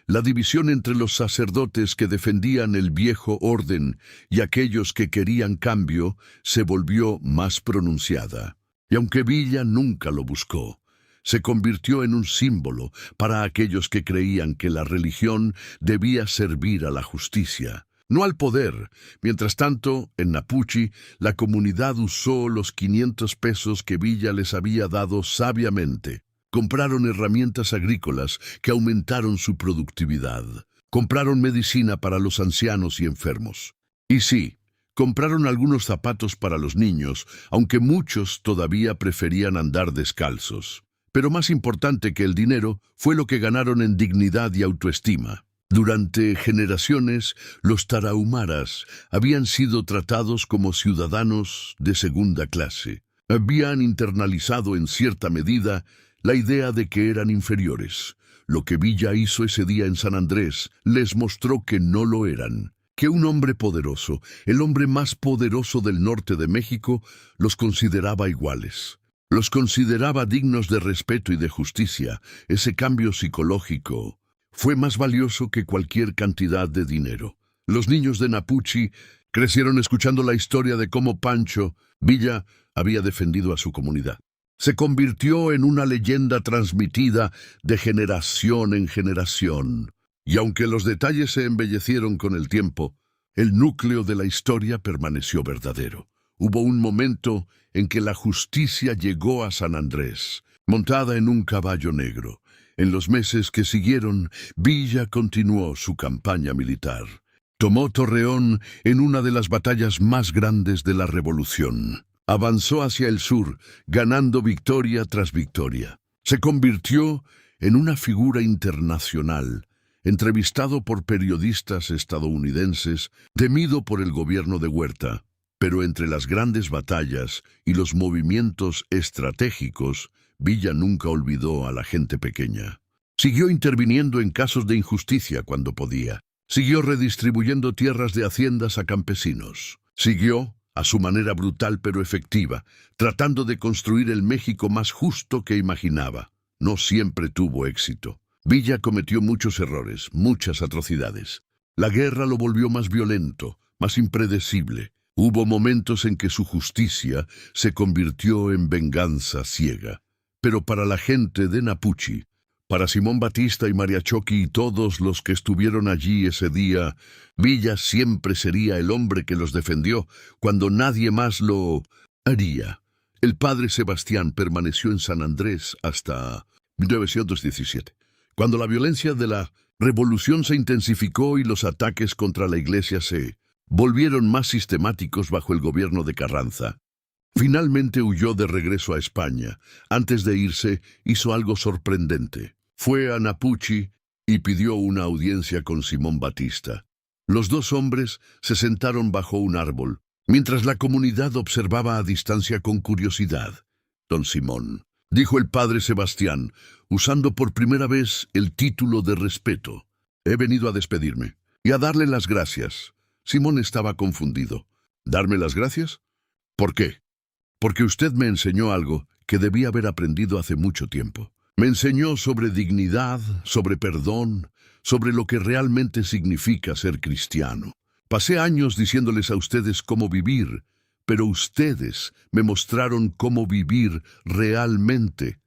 La división entre los sacerdotes que defendían el viejo orden y aquellos que querían cambio se volvió más pronunciada. Y aunque Villa nunca lo buscó, se convirtió en un símbolo para aquellos que creían que la religión debía servir a la justicia, no al poder. Mientras tanto, en Napuchi, la comunidad usó los 500 pesos que Villa les había dado sabiamente. Compraron herramientas agrícolas que aumentaron su productividad. Compraron medicina para los ancianos y enfermos. Y sí, compraron algunos zapatos para los niños, aunque muchos todavía preferían andar descalzos. Pero más importante que el dinero fue lo que ganaron en dignidad y autoestima. Durante generaciones, los tarahumaras habían sido tratados como ciudadanos de segunda clase. Habían internalizado en cierta medida la idea de que eran inferiores. Lo que Villa hizo ese día en San Andrés les mostró que no lo eran. Que un hombre poderoso, el hombre más poderoso del norte de México, los consideraba iguales. Los consideraba dignos de respeto y de justicia. Ese cambio psicológico fue más valioso que cualquier cantidad de dinero. Los niños de Napuchi crecieron escuchando la historia de cómo Pancho Villa había defendido a su comunidad. Se convirtió en una leyenda transmitida de generación en generación. Y aunque los detalles se embellecieron con el tiempo, el núcleo de la historia permaneció verdadero. Hubo un momento en que la justicia llegó a San Andrés. montada en un caballo negro. En los meses que siguieron, Villa continuó su campaña militar. Tomó Torreón en una de las batallas más grandes de la Revolución. Avanzó hacia el sur, ganando victoria tras victoria. Se convirtió en una figura internacional, entrevistado por periodistas estadounidenses, temido por el gobierno de Huerta. Pero entre las grandes batallas y los movimientos estratégicos, Villa nunca olvidó a la gente pequeña. Siguió interviniendo en casos de injusticia cuando podía. Siguió redistribuyendo tierras de haciendas a campesinos. Siguió, a su manera brutal pero efectiva, tratando de construir el México más justo que imaginaba. No siempre tuvo éxito. Villa cometió muchos errores, muchas atrocidades. La guerra lo volvió más violento, más impredecible. Hubo momentos en que su justicia se convirtió en venganza ciega. Pero para la gente de Napuchi, para Simón Batista y Mariachoqui y todos los que estuvieron allí ese día, Villa siempre sería el hombre que los defendió cuando nadie más lo haría. El padre Sebastián permaneció en San Andrés hasta 1917, cuando la violencia de la revolución se intensificó y los ataques contra la iglesia se volvieron más sistemáticos bajo el gobierno de Carranza. Finalmente huyó de regreso a España. Antes de irse, hizo algo sorprendente. Fue a Napuchi y pidió una audiencia con Simón Batista. Los dos hombres se sentaron bajo un árbol, mientras la comunidad observaba a distancia con curiosidad. «Don Simón», dijo el padre Sebastián, usando por primera vez el título de respeto, «he venido a despedirme y a darle las gracias». Simón estaba confundido. «¿Darme las gracias? ¿Por qué?» «Porque usted me enseñó algo que debía haber aprendido hace mucho tiempo. Me enseñó sobre dignidad, sobre perdón, sobre lo que realmente significa ser cristiano. Pasé años diciéndoles a ustedes cómo vivir, pero ustedes me mostraron cómo vivir realmente».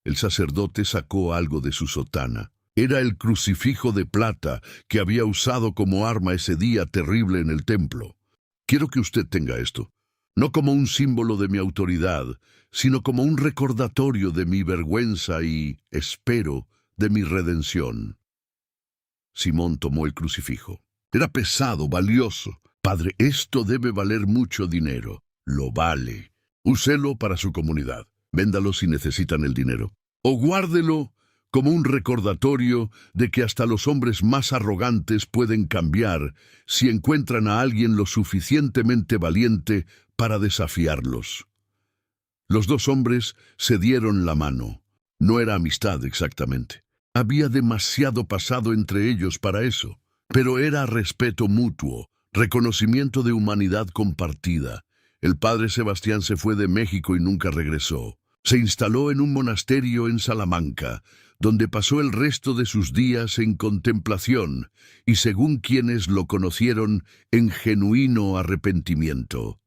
El sacerdote sacó algo de su sotana. Era el crucifijo de plata que había usado como arma ese día terrible en el templo. «Quiero que usted tenga esto. No como un símbolo de mi autoridad, sino como un recordatorio de mi vergüenza y, espero, de mi redención». Simón tomó el crucifijo. Era pesado, valioso. «Padre, esto debe valer mucho dinero». «Lo vale. Úselo para su comunidad. Véndalo si necesitan el dinero. O guárdelo como un recordatorio de que hasta los hombres más arrogantes pueden cambiar si encuentran a alguien lo suficientemente valiente para desafiarlos». Los dos hombres se dieron la mano. No era amistad exactamente. Había demasiado pasado entre ellos para eso. Pero era respeto mutuo, reconocimiento de humanidad compartida. El padre Sebastián se fue de México y nunca regresó. Se instaló en un monasterio en Salamanca, donde pasó el resto de sus días en contemplación y, según quienes lo conocieron, en genuino arrepentimiento.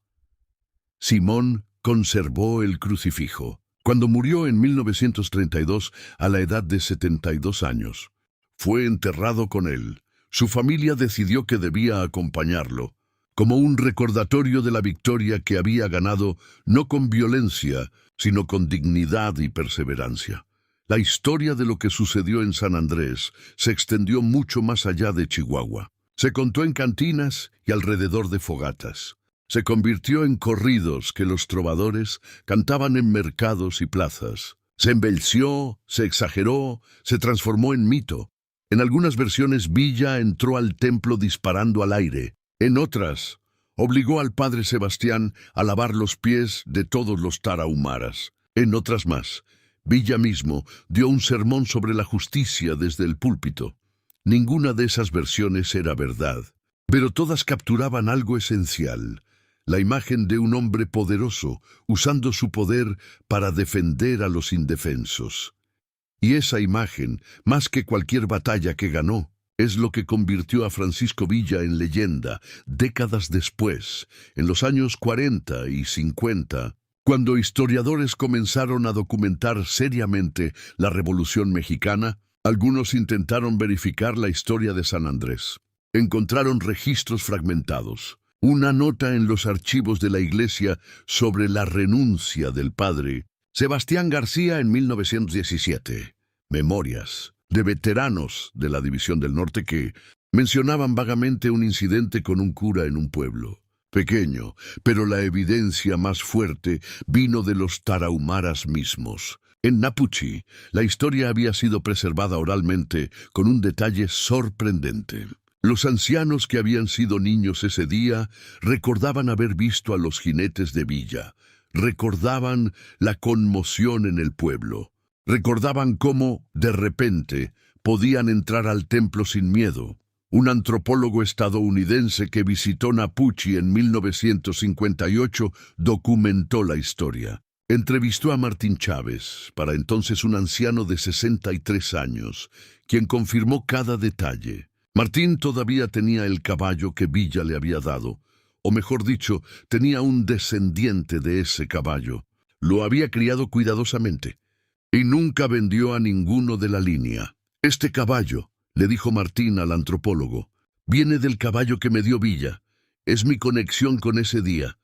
Simón conservó el crucifijo. Cuando murió en 1932, a la edad de 72 años, fue enterrado con él. Su familia decidió que debía acompañarlo, como un recordatorio de la victoria que había ganado no con violencia, sino con dignidad y perseverancia. La historia de lo que sucedió en San Andrés se extendió mucho más allá de Chihuahua. Se contó en cantinas y alrededor de fogatas. Se convirtió en corridos que los trovadores cantaban en mercados y plazas. Se embelleció, se exageró, se transformó en mito. En algunas versiones Villa entró al templo disparando al aire. En otras, obligó al padre Sebastián a lavar los pies de todos los tarahumaras. En otras más, Villa mismo dio un sermón sobre la justicia desde el púlpito. Ninguna de esas versiones era verdad, pero todas capturaban algo esencial: la imagen de un hombre poderoso usando su poder para defender a los indefensos. Y esa imagen, más que cualquier batalla que ganó, es lo que convirtió a Francisco Villa en leyenda décadas después, en los años 40 y 50, cuando historiadores comenzaron a documentar seriamente la Revolución Mexicana. Algunos intentaron verificar la historia de San Andrés. Encontraron registros fragmentados, una nota en los archivos de la iglesia sobre la renuncia del padre Sebastián García en 1917. Memorias de veteranos de la División del Norte que mencionaban vagamente un incidente con un cura en un pueblo. Pequeño, pero la evidencia más fuerte vino de los tarahumaras mismos. En Napuchi, la historia había sido preservada oralmente con un detalle sorprendente. Los ancianos que habían sido niños ese día recordaban haber visto a los jinetes de Villa, recordaban la conmoción en el pueblo, recordaban cómo, de repente, podían entrar al templo sin miedo. Un antropólogo estadounidense que visitó Napuchi en 1958 documentó la historia. Entrevistó a Martín Chávez, para entonces un anciano de 63 años, quien confirmó cada detalle. Martín todavía tenía el caballo que Villa le había dado, o mejor dicho, tenía un descendiente de ese caballo. Lo había criado cuidadosamente, y nunca vendió a ninguno de la línea. Este caballo, le dijo Martín al antropólogo, viene del caballo que me dio Villa. Es mi conexión con ese día,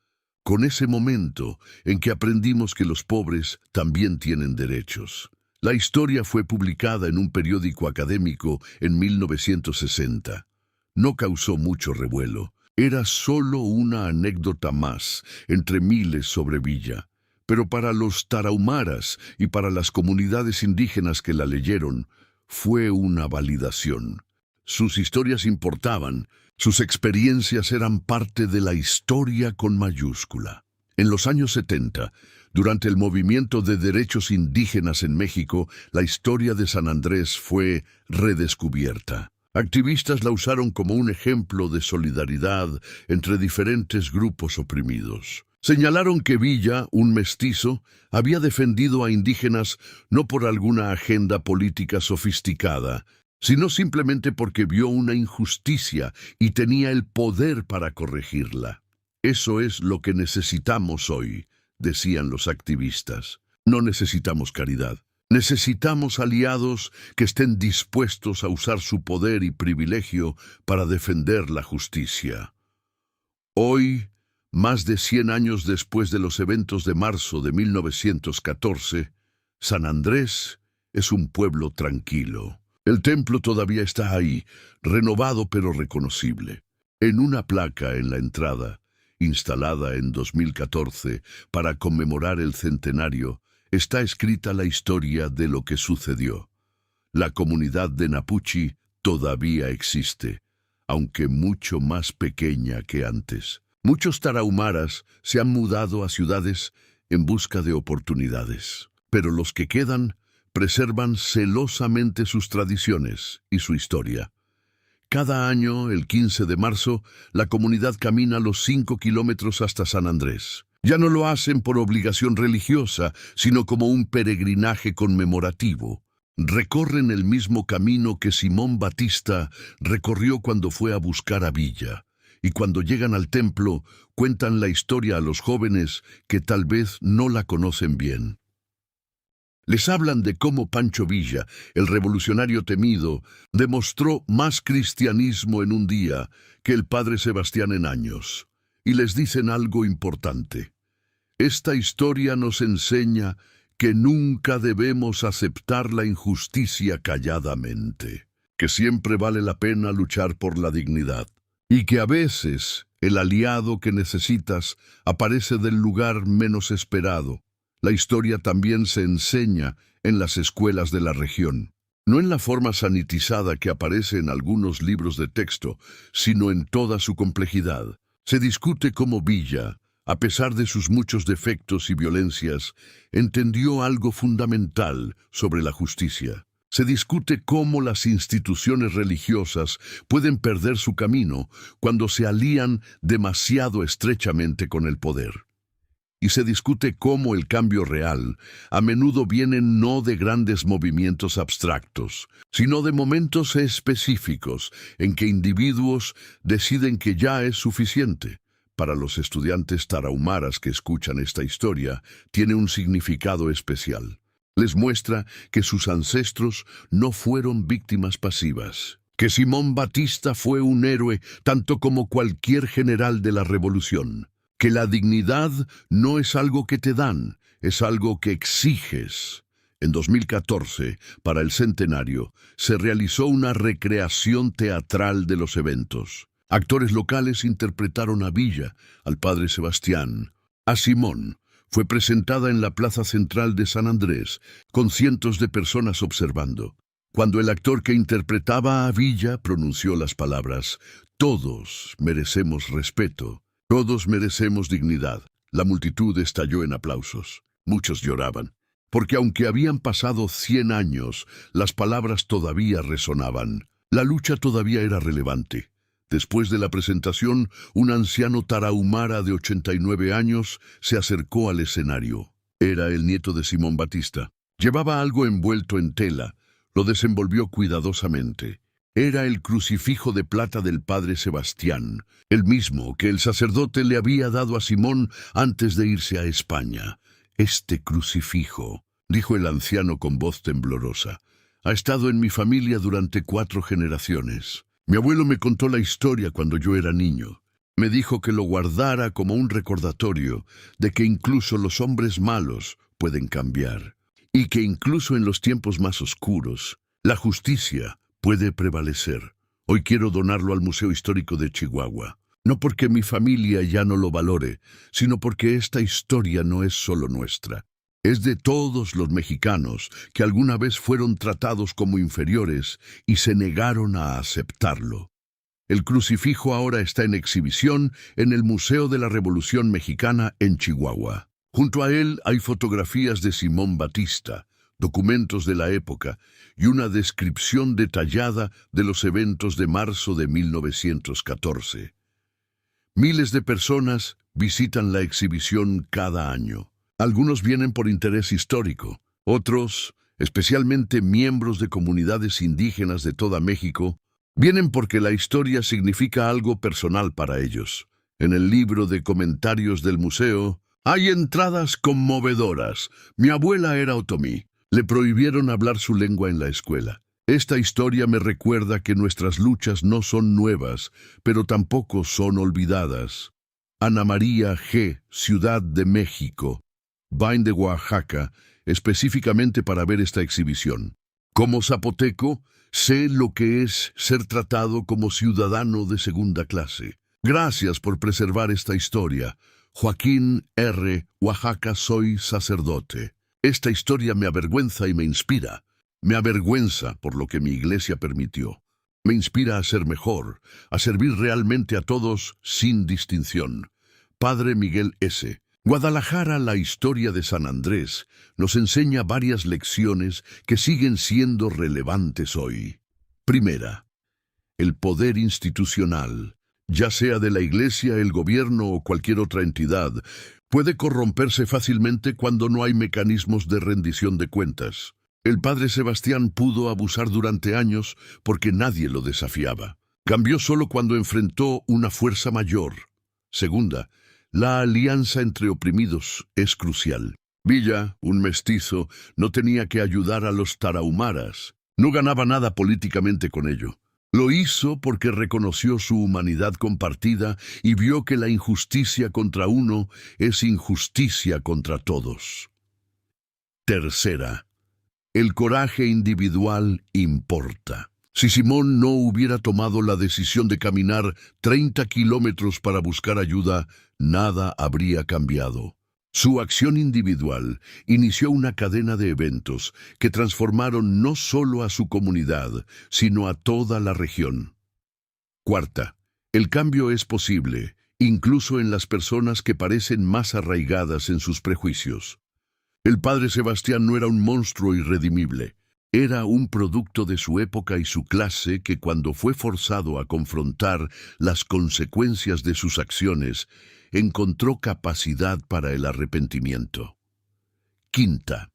con ese momento en que aprendimos que los pobres también tienen derechos. La historia fue publicada en un periódico académico en 1960. No causó mucho revuelo. Era solo una anécdota más entre miles sobre Villa. Pero para los tarahumaras y para las comunidades indígenas que la leyeron, fue una validación. Sus historias importaban, sus experiencias eran parte de la historia con mayúscula. En los años 70, durante el movimiento de derechos indígenas en México, la historia de San Andrés fue redescubierta. Activistas la usaron como un ejemplo de solidaridad entre diferentes grupos oprimidos. Señalaron que Villa, un mestizo, había defendido a indígenas no por alguna agenda política sofisticada, sino simplemente porque vio una injusticia y tenía el poder para corregirla. Eso es lo que necesitamos hoy, decían los activistas. No necesitamos caridad. Necesitamos aliados que estén dispuestos a usar su poder y privilegio para defender la justicia. Hoy, más de 100 años después de los eventos de marzo de 1914, San Andrés es un pueblo tranquilo. El templo todavía está ahí, renovado pero reconocible. En una placa en la entrada, instalada en 2014 para conmemorar el centenario, está escrita la historia de lo que sucedió. La comunidad de Napuchi todavía existe, aunque mucho más pequeña que antes. Muchos tarahumaras se han mudado a ciudades en busca de oportunidades, pero los que quedan preservan celosamente sus tradiciones y su historia. Cada año, el 15 de marzo, la comunidad camina los 5 kilómetros hasta San Andrés. Ya no lo hacen por obligación religiosa, sino como un peregrinaje conmemorativo. Recorren el mismo camino que Simón Batista recorrió cuando fue a buscar a Villa. Y cuando llegan al templo, cuentan la historia a los jóvenes que tal vez no la conocen bien. Les hablan de cómo Pancho Villa, el revolucionario temido, demostró más cristianismo en un día que el padre Sebastián en años. Y les dicen algo importante. Esta historia nos enseña que nunca debemos aceptar la injusticia calladamente, que siempre vale la pena luchar por la dignidad, y que a veces el aliado que necesitas aparece del lugar menos esperado. La historia también se enseña en las escuelas de la región, no en la forma sanitizada que aparece en algunos libros de texto, sino en toda su complejidad. Se discute cómo Villa, a pesar de sus muchos defectos y violencias, entendió algo fundamental sobre la justicia. Se discute cómo las instituciones religiosas pueden perder su camino cuando se alían demasiado estrechamente con el poder. Y se discute cómo el cambio real a menudo viene no de grandes movimientos abstractos, sino de momentos específicos en que individuos deciden que ya es suficiente. Para los estudiantes tarahumaras que escuchan esta historia, tiene un significado especial. Les muestra que sus ancestros no fueron víctimas pasivas, que Simón Batista fue un héroe tanto como cualquier general de la revolución. que la dignidad no es algo que te dan, es algo que exiges. En 2014, para el centenario, se realizó una recreación teatral de los eventos. Actores locales interpretaron a Villa, al padre Sebastián, a Simón. Fue presentada en la plaza central de San Andrés, con cientos de personas observando. Cuando el actor que interpretaba a Villa pronunció las palabras «Todos merecemos respeto, todos merecemos dignidad», la multitud estalló en aplausos. Muchos lloraban, porque aunque habían pasado 100 años, las palabras todavía resonaban. La lucha todavía era relevante. Después de la presentación, un anciano tarahumara de 89 años se acercó al escenario. Era el nieto de Simón Batista. Llevaba algo envuelto en tela. Lo desenvolvió cuidadosamente. Era el crucifijo de plata del padre Sebastián, el mismo que el sacerdote le había dado a Simón antes de irse a España. «Este crucifijo», dijo el anciano con voz temblorosa, «ha estado en mi familia durante 4 generaciones. Mi abuelo me contó la historia cuando yo era niño. Me dijo que lo guardara como un recordatorio de que incluso los hombres malos pueden cambiar, y que incluso en los tiempos más oscuros, la justicia puede prevalecer. Hoy quiero donarlo al Museo Histórico de Chihuahua. No porque mi familia ya no lo valore, sino porque esta historia no es solo nuestra. Es de todos los mexicanos que alguna vez fueron tratados como inferiores y se negaron a aceptarlo. El crucifijo ahora está en exhibición en el Museo de la Revolución Mexicana en Chihuahua. Junto a él hay fotografías de Simón Batista, documentos de la época y una descripción detallada de los eventos de marzo de 1914. Miles de personas visitan la exhibición cada año. Algunos vienen por interés histórico, otros, especialmente miembros de comunidades indígenas de toda México, vienen porque la historia significa algo personal para ellos. En el libro de comentarios del museo hay entradas conmovedoras. Mi abuela era otomí. Le prohibieron hablar su lengua en la escuela. Esta historia me recuerda que nuestras luchas no son nuevas, pero tampoco son olvidadas. Ana María G., Ciudad de México. Vain de Oaxaca, específicamente para ver esta exhibición. Como zapoteco, sé lo que es ser tratado como ciudadano de segunda clase. Gracias por preservar esta historia. Joaquín R., Oaxaca, soy sacerdote. Esta historia me avergüenza y me inspira. Me avergüenza por lo que mi iglesia permitió. Me inspira a ser mejor, a servir realmente a todos sin distinción. Padre Miguel S. Guadalajara, la historia de San Andrés, nos enseña varias lecciones que siguen siendo relevantes hoy. Primera, el poder institucional, ya sea de la iglesia, el gobierno o cualquier otra entidad, puede corromperse fácilmente cuando no hay mecanismos de rendición de cuentas. El padre Sebastián pudo abusar durante años porque nadie lo desafiaba. Cambió solo cuando enfrentó una fuerza mayor. Segunda, la alianza entre oprimidos es crucial. Villa, un mestizo, no tenía que ayudar a los tarahumaras. No ganaba nada políticamente con ello. Lo hizo porque reconoció su humanidad compartida y vio que la injusticia contra uno es injusticia contra todos. Tercera, el coraje individual importa. Si Simón no hubiera tomado la decisión de caminar 30 kilómetros para buscar ayuda, nada habría cambiado. Su acción individual inició una cadena de eventos que transformaron no solo a su comunidad, sino a toda la región. Cuarta, el cambio es posible, incluso en las personas que parecen más arraigadas en sus prejuicios. El padre Sebastián no era un monstruo irredimible. Era un producto de su época y su clase que cuando fue forzado a confrontar las consecuencias de sus acciones, encontró capacidad para el arrepentimiento. Quinta,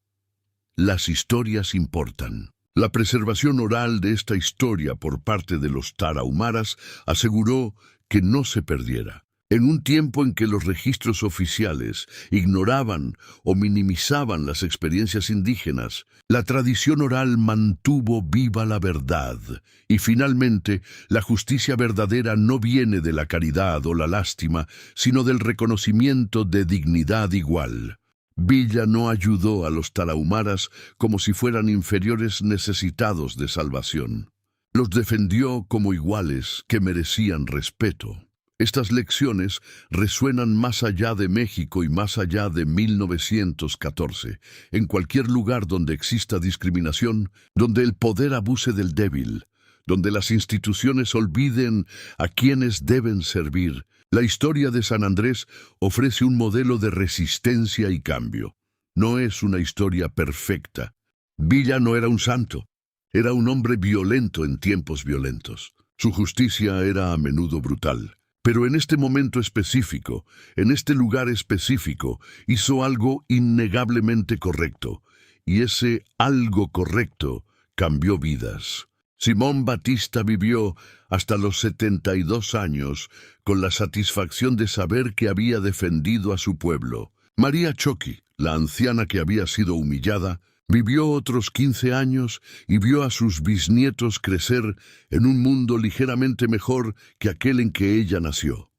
las historias importan. La preservación oral de esta historia por parte de los tarahumaras aseguró que no se perdiera. En un tiempo en que los registros oficiales ignoraban o minimizaban las experiencias indígenas, la tradición oral mantuvo viva la verdad, y finalmente la justicia verdadera no viene de la caridad o la lástima, sino del reconocimiento de dignidad igual. Villa no ayudó a los tarahumaras como si fueran inferiores necesitados de salvación. Los defendió como iguales que merecían respeto. Estas lecciones resuenan más allá de México y más allá de 1914. En cualquier lugar donde exista discriminación, donde el poder abuse del débil, donde las instituciones olviden a quienes deben servir, la historia de San Andrés ofrece un modelo de resistencia y cambio. No es una historia perfecta. Villa no era un santo. Era un hombre violento en tiempos violentos. Su justicia era a menudo brutal. Pero en este momento específico, en este lugar específico, hizo algo innegablemente correcto. Y ese algo correcto cambió vidas. Simón Batista vivió hasta los 72 años con la satisfacción de saber que había defendido a su pueblo. María Choqui, la anciana que había sido humillada, vivió otros 15 años y vio a sus bisnietos crecer en un mundo ligeramente mejor que aquel en que ella nació.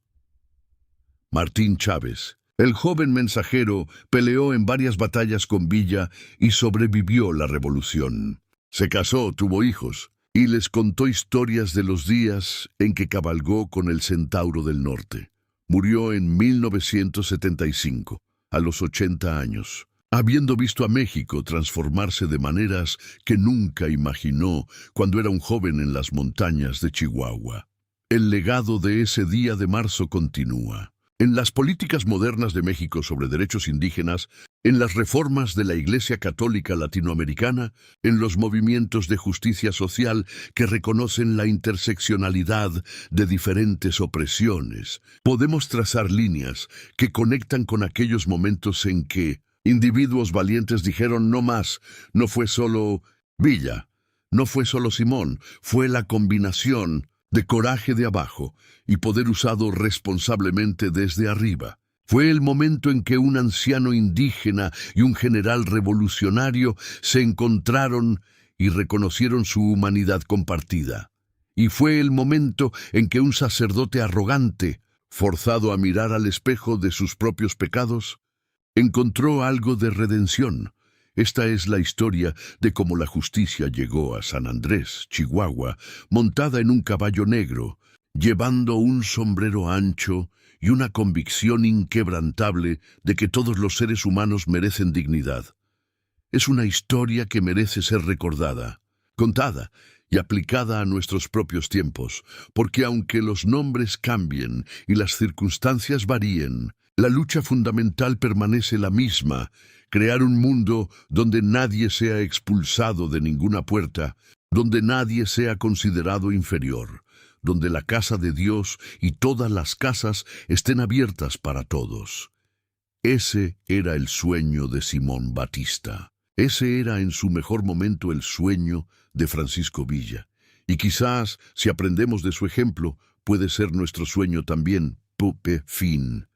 Martín Chávez, el joven mensajero, peleó en varias batallas con Villa y sobrevivió la revolución. Se casó, tuvo hijos, y les contó historias de los días en que cabalgó con el Centauro del Norte. Murió en 1975, a los 80 años. Habiendo visto a México transformarse de maneras que nunca imaginó cuando era un joven en las montañas de Chihuahua. El legado de ese día de marzo continúa. En las políticas modernas de México sobre derechos indígenas, en las reformas de la Iglesia Católica Latinoamericana, en los movimientos de justicia social que reconocen la interseccionalidad de diferentes opresiones, podemos trazar líneas que conectan con aquellos momentos en que individuos valientes dijeron no más. No fue solo Villa, no fue solo Simón, fue la combinación de coraje de abajo y poder usado responsablemente desde arriba. Fue el momento en que un anciano indígena y un general revolucionario se encontraron y reconocieron su humanidad compartida. Y fue el momento en que un sacerdote arrogante, forzado a mirar al espejo de sus propios pecados, encontró algo de redención. Esta es la historia de cómo la justicia llegó a San Andrés, Chihuahua, montada en un caballo negro, llevando un sombrero ancho y una convicción inquebrantable de que todos los seres humanos merecen dignidad. Es una historia que merece ser recordada, contada y aplicada a nuestros propios tiempos, porque aunque los nombres cambien y las circunstancias varíen, la lucha fundamental permanece la misma: crear un mundo donde nadie sea expulsado de ninguna puerta, donde nadie sea considerado inferior, donde la casa de Dios y todas las casas estén abiertas para todos. Ese era el sueño de Simón Batista. Ese era en su mejor momento el sueño de Francisco Villa. Y quizás, si aprendemos de su ejemplo, puede ser nuestro sueño también. Fin.